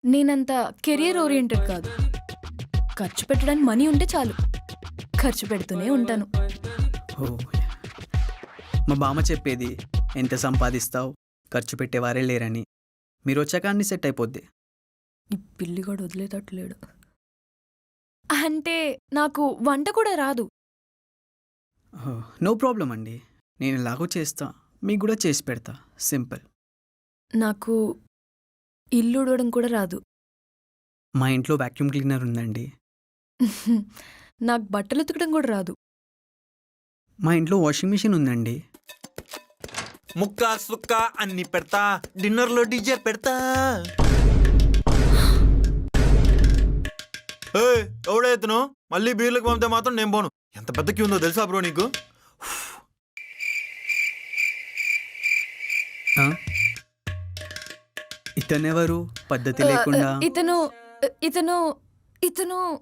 నేనంత career oriented కాదు. ఖర్చు పెట్టడానికి మనీ ఉంటే చాలు. ఖర్చు పెడుతూనే ఉంటాను. ఓ మా బామ్మ చెప్పేది ఎంత సంపాదిస్తావు ఖర్చు పెట్టేవారే లేరని. మీరు వచ్చాక అన్ని సెట్ అయిపోద్ది. ఈ పిల్లిగాడు వదిలేటట్లేడు. అంటే నాకు వంట కూడా రాదు. నో ప్రాబ్లం అండి, నేను ఎలాగో చేస్తా, మీకు కూడా చేసి పెడతా. సింపుల్. నాకు ఇల్లు ఊడవడం కూడా రాదు. మా ఇంట్లో వాక్యూమ్ క్లీనర్ ఉందండి. నాకు బట్టలు ఉతకడం కూడా రాదు. మా ఇంట్లో వాషింగ్ మిషన్ ఉందండి. ముక్క సుక్క అన్ని పెడతా, డిన్నర్లో డీజే పెడతా. ఎవడైతును మళ్ళీ బీర్లకు పంపితే మాత్రం నేను పోను. ఎంత పెద్ద క్యూ ఉందో తెలుసా బ్రో నీకు? ఆ? ఇతనెవరు పద్ధతి లేకుండా? ఇతను ఇతను ఇతను